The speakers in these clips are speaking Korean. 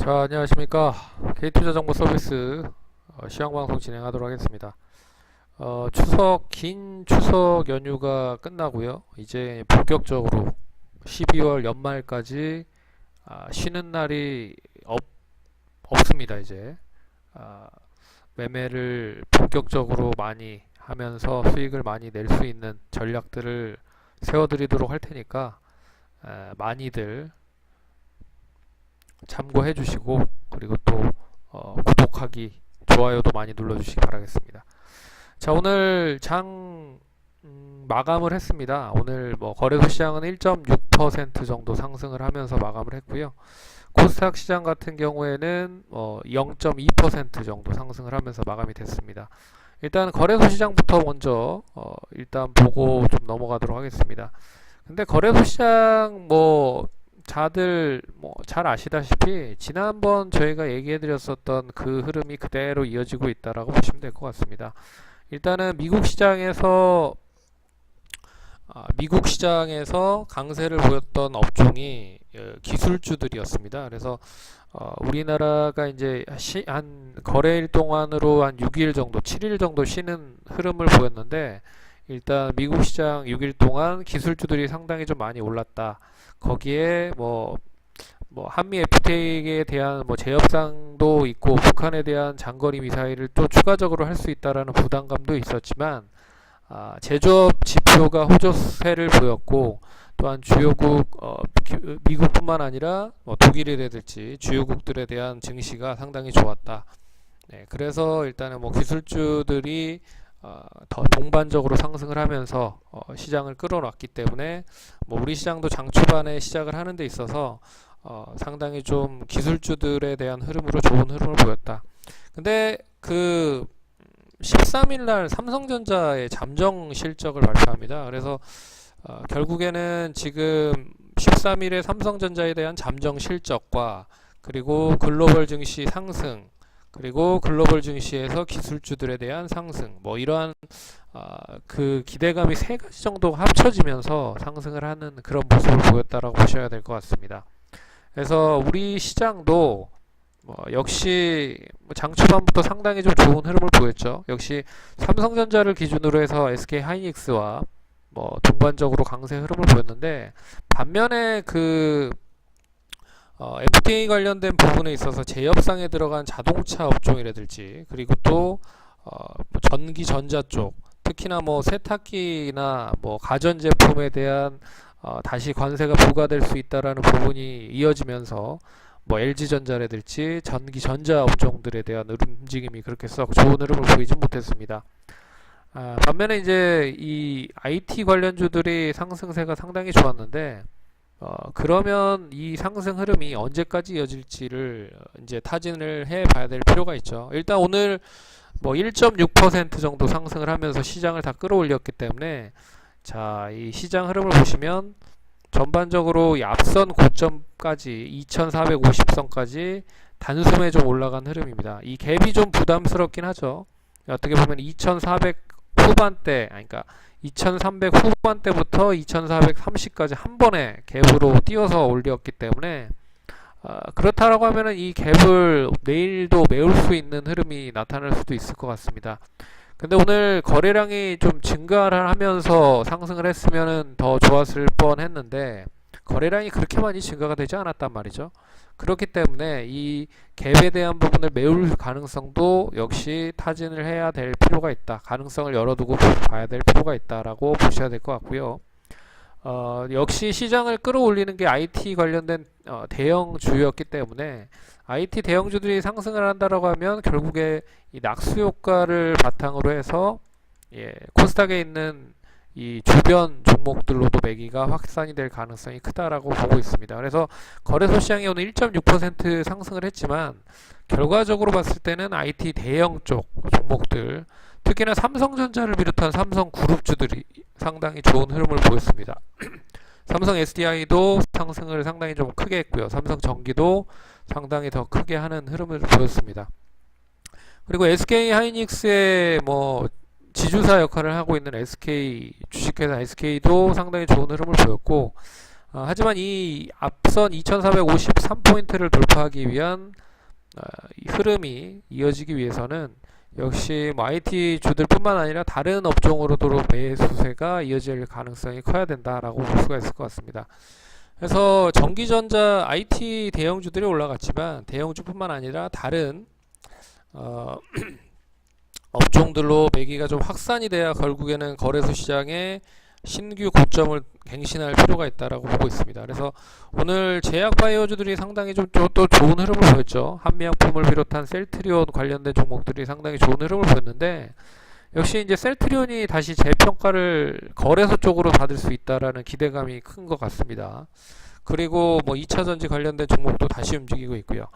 자, 안녕하십니까. K투자정보서비스 시황방송 진행하도록 하겠습니다. 긴 추석 연휴가 끝나고요. 이제 본격적으로 12월 연말까지 쉬는 날이 없습니다. 이제 아, 매매를 본격적으로 많이 하면서 수익을 많이 낼 수 있는 전략들을 세워드리도록 할 테니까 많이들 참고해 주시고, 그리고 또 구독하기, 좋아요도 많이 눌러주시기 바라겠습니다. 자, 오늘 장 마감을 했습니다. 오늘 거래소 시장은 1.6% 정도 상승을 하면서 마감을 했고요. 코스닥 시장 같은 경우에는 0.2% 정도 상승을 하면서 마감이 됐습니다. 일단 거래소 시장부터 먼저 일단 보고 좀 넘어가도록 하겠습니다. 근데 거래소 시장 다들 잘 아시다시피 지난번 저희가 얘기해 드렸었던 그 흐름이 그대로 이어지고 있다라고 보시면 될 것 같습니다. 일단은 미국 시장에서 강세를 보였던 업종이 기술주들이었습니다. 그래서 우리나라가 이제 한 거래일 동안으로 한 6일 정도, 7일 정도 쉬는 흐름을 보였는데, 일단 미국 시장 6일 동안 기술주들이 상당히 좀 많이 올랐다. 거기에 한미 FTA에 대한 재협상도 있고, 북한에 대한 장거리 미사일을 또 추가적으로 할 수 있다라는 부담감도 있었지만, 제조업 지표가 호조세를 보였고, 또한 주요국 미국뿐만 아니라 독일이라든지 주요국들에 대한 증시가 상당히 좋았다. 네, 그래서 일단은 기술주들이 더 동반적으로 상승을 하면서 시장을 끌어놨기 때문에 우리 시장도 장 초반에 시작을 하는 데 있어서 상당히 좀 기술주들에 대한 흐름으로 좋은 흐름을 보였다. 근데 13일 날 삼성전자의 잠정 실적을 발표합니다. 그래서 결국에는 지금 13일에 삼성전자에 대한 잠정 실적과, 그리고 글로벌 증시 상승, 그리고 글로벌 증시에서 기술주들에 대한 상승, 이러한 그 기대감이 세 가지 정도 합쳐지면서 상승을 하는 그런 모습을 보였다라고 보셔야 될 것 같습니다. 그래서 우리 시장도 역시 장 초반부터 상당히 좀 좋은 흐름을 보였죠. 역시 삼성전자를 기준으로 해서 SK 하이닉스와 동반적으로 강세 흐름을 보였는데, 반면에 FTA 관련된 부분에 있어서 제협상에 들어간 자동차 업종이라든지, 그리고 또 전기 전자 쪽, 특히나 세탁기나 가전제품에 대한 다시 관세가 부과될 수 있다라는 부분이 이어지면서 LG전자라든지 전기 전자 업종들에 대한 움직임이 그렇게 썩 좋은 흐름을 보이지 못했습니다. 반면에 이제 이 IT 관련주들이 상승세가 상당히 좋았는데, 그러면 이 상승 흐름이 언제까지 이어질지를 이제 타진을 해 봐야 될 필요가 있죠. 일단 오늘 1.6% 정도 상승을 하면서 시장을 다 끌어올렸기 때문에, 자, 이 시장 흐름을 보시면 전반적으로 이 앞선 고점까지 2450선까지 단숨에 좀 올라간 흐름입니다. 이 갭이 좀 부담스럽긴 하죠. 어떻게 보면 2400 후반대, 그러니까 2300 후반대부터 2430까지 한 번에 갭으로 띄어서 올렸기 때문에, 그렇다라고 하면은 이 갭을 내일도 메울 수 있는 흐름이 나타날 수도 있을 것 같습니다. 근데 오늘 거래량이 좀 증가를 하면서 상승을 했으면 더 좋았을 뻔 했는데, 거래량이 그렇게 많이 증가가 되지 않았단 말이죠. 그렇기 때문에 이 갭에 대한 부분을 메울 가능성도 역시 타진을 해야 될 필요가 있다. 가능성을 열어두고 봐야 될 필요가 있다라고 보셔야 될 것 같고요. 역시 시장을 끌어올리는 게 IT 관련된 대형주였기 때문에, IT 대형주들이 상승을 한다라고 하면 결국에 이 낙수 효과를 바탕으로 해서 코스닥에 있는 이 주변 종목들로도 매기가 확산이 될 가능성이 크다라고 보고 있습니다. 그래서 거래소 시장이 오늘 1.6% 상승을 했지만, 결과적으로 봤을 때는 IT 대형 쪽 종목들, 특히나 삼성전자를 비롯한 삼성 그룹주들이 상당히 좋은 흐름을 보였습니다. 삼성 SDI도 상승을 상당히 좀 크게 했고요. 삼성 전기도 상당히 더 크게 하는 흐름을 보였습니다. 그리고 SK 하이닉스의 지주사 역할을 하고 있는 SK 주식회사 SK도 상당히 좋은 흐름을 보였고, 하지만 이 앞선 2453포인트를 돌파하기 위한 이 흐름이 이어지기 위해서는 역시 뭐 IT 주들뿐만 아니라 다른 업종으로도 매수세가 이어질 가능성이 커야 된다라고 볼 수가 있을 것 같습니다. 그래서 전기전자 IT 대형주들이 올라갔지만 대형주뿐만 아니라 다른 업종들로 매기가 좀 확산이 돼야 결국에는 거래소 시장에 신규 고점을 갱신할 필요가 있다라고 보고 있습니다. 그래서 오늘 제약바이오주들이 상당히 좀 또 좋은 흐름을 보였죠. 한미약품을 비롯한 셀트리온 관련된 종목들이 상당히 좋은 흐름을 보였는데, 역시 이제 셀트리온이 다시 재평가를 거래소 쪽으로 받을 수 있다라는 기대감이 큰 것 같습니다. 그리고 뭐 2차전지 관련된 종목도 다시 움직이고 있고요.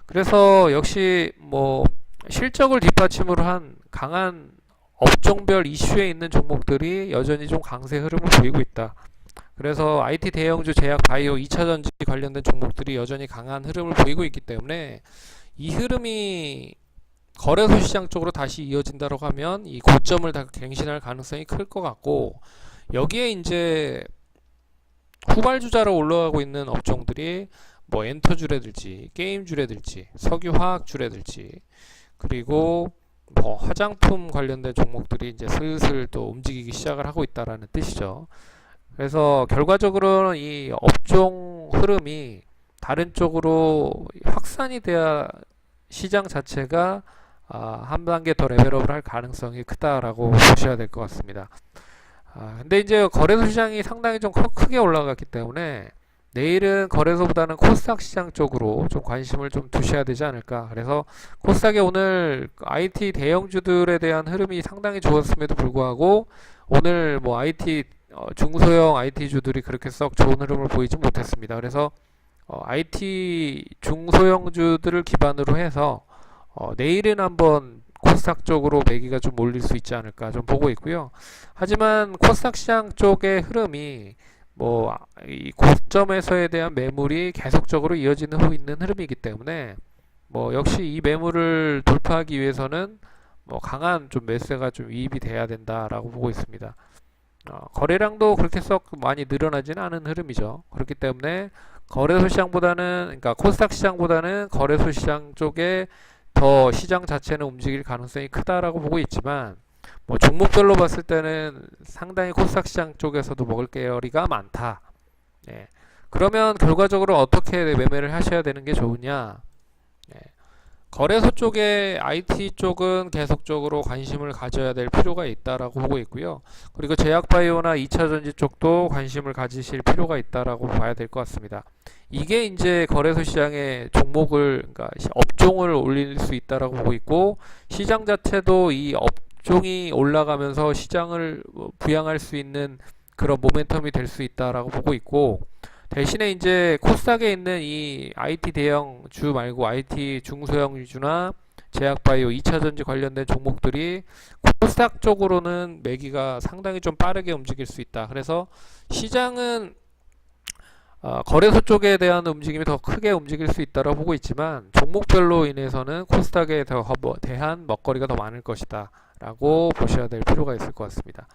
그래서 역시 뭐 실적을 뒷받침으로 한 강한 업종별 이슈에 있는 종목들이 여전히 좀 강세 흐름을 보이고 있다. 그래서 IT 대형주, 제약, 바이오, 2차전지 관련된 종목들이 여전히 강한 흐름을 보이고 있기 때문에 이 흐름이 거래소 시장 쪽으로 다시 이어진다고 하면 이 고점을 다 갱신할 가능성이 클 것 같고, 여기에 이제 후발주자로 올라가고 있는 업종들이 뭐 엔터주라든지 게임주라든지 석유화학주라든지 그리고 뭐 화장품 관련된 종목들이 이제 슬슬 또 움직이기 시작을 하고 있다라는 뜻이죠. 그래서 결과적으로는 이 업종 흐름이 다른 쪽으로 확산이 돼야 시장 자체가 한 단계 더 레벨업을 할 가능성이 크다라고 보셔야 될 것 같습니다. 근데 이제 거래소 시장이 상당히 좀 크게 올라갔기 때문에 내일은 거래소보다는 코스닥 시장 쪽으로 좀 관심을 좀 두셔야 되지 않을까. 그래서 코스닥에 오늘 IT 대형주들에 대한 흐름이 상당히 좋았음에도 불구하고 오늘 뭐 IT 중소형 IT주들이 그렇게 썩 좋은 흐름을 보이지 못했습니다. 그래서 IT 중소형주들을 기반으로 해서 내일은 한번 코스닥 쪽으로 매기가 좀 몰릴 수 있지 않을까 좀 보고 있고요. 하지만 코스닥 시장 쪽의 흐름이 뭐 이 고점에서에 대한 매물이 계속적으로 이어지는 있는 흐름이기 때문에 뭐 역시 이 매물을 돌파하기 위해서는 뭐 강한 좀 매수세가 좀 유입이 돼야 된다라고 보고 있습니다. 거래량도 그렇게 썩 많이 늘어나지는 않은 흐름이죠. 그렇기 때문에 거래소 시장보다는, 그러니까 코스닥 시장보다는 거래소 시장 쪽에 더 시장 자체는 움직일 가능성이 크다라고 보고 있지만, 뭐 종목별로 봤을 때는 상당히 코스닥 시장 쪽에서도 먹을 거리가 많다. 예. 그러면 결과적으로 어떻게 매매를 하셔야 되는 게 좋으냐? 예. 거래소 쪽에 IT 쪽은 계속적으로 관심을 가져야 될 필요가 있다라고 보고 있고요. 그리고 제약바이오나 2차전지 쪽도 관심을 가지실 필요가 있다라고 봐야 될 것 같습니다. 이게 이제 거래소 시장의 종목을, 그러니까 업종을 올릴 수 있다라고 보고 있고, 시장 자체도 이 업종이 올라가면서 시장을 부양할 수 있는 그런 모멘텀이 될 수 있다라고 보고 있고, 대신에 이제 코스닥에 있는 이 IT 대형 주 말고 IT 중소형 위주나 제약바이오 2차전지 관련된 종목들이 코스닥 쪽으로는 매기가 상당히 좀 빠르게 움직일 수 있다. 그래서 시장은 거래소 쪽에 대한 움직임이 더 크게 움직일 수 있다고 보고 있지만, 종목별로 인해서는 코스닥에 대한 먹거리가 더 많을 것이다 라고 보셔야 될 필요가 있을 것 같습니다.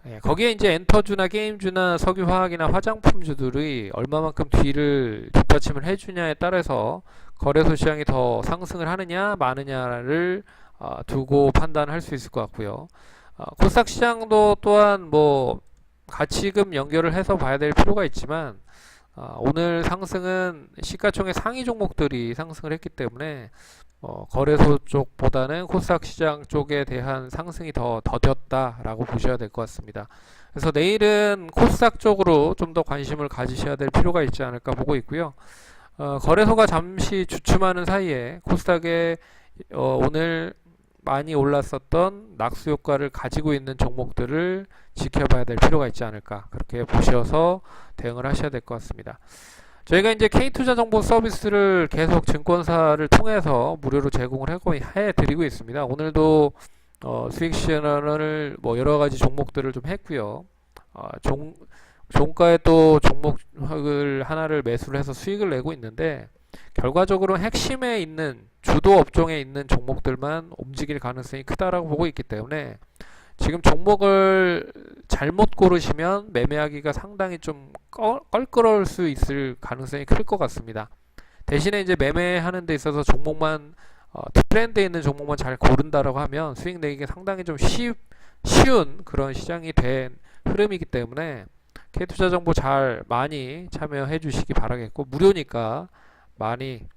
예, 거기에 이제 엔터주나 게임주나 석유화학이나 화장품주들이 얼마만큼 뒤를 뒷받침을 해주냐에 따라서 거래소 시장이 더 상승을 하느냐 마느냐를 두고 판단할 수 있을 것 같고요. 코스닥 시장도 또한 뭐 가치금 연결을 해서 봐야 될 필요가 있지만, 오늘 상승은 시가총액 상위 종목들이 상승을 했기 때문에 거래소 쪽보다는 코스닥 시장 쪽에 대한 상승이 더 더뎠다라고 보셔야 될 것 같습니다. 그래서 내일은 코스닥 쪽으로 좀 더 관심을 가지셔야 될 필요가 있지 않을까 보고 있고요. 거래소가 잠시 주춤하는 사이에 코스닥에 오늘 많이 올랐었던 낙수 효과를 가지고 있는 종목들을 지켜봐야 될 필요가 있지 않을까, 그렇게 보셔서 대응을 하셔야 될 것 같습니다. 저희가 이제 K투자 정보 서비스를 계속 증권사를 통해서 무료로 제공을 해드리고 있습니다. 오늘도 수익 시연을 뭐 여러 가지 종목들을 좀 했고요. 종가에 또 종목을 하나를 매수를 해서 수익을 내고 있는데, 결과적으로 핵심에 있는 주도 업종에 있는 종목들만 움직일 가능성이 크다라고 보고 있기 때문에, 지금 종목을 잘못 고르시면 매매하기가 상당히 좀 껄끄러울 수 있을 가능성이 클 것 같습니다. 대신에 이제 매매하는 데 있어서 종목만 트렌드에 있는 종목만 잘 고른다라고 하면 수익 내기가 상당히 좀 쉬운 그런 시장이 된 흐름이기 때문에 K투자 정보 잘 많이 참여해 주시기 바라겠고, 무료니까 많이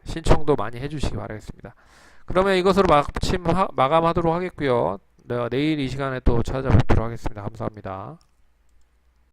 신청도 많이 해 주시기 바라겠습니다. 그러면 이것으로 마감하도록 하겠고요. 내일 이 시간에 또 찾아뵙도록 하겠습니다. 감사합니다.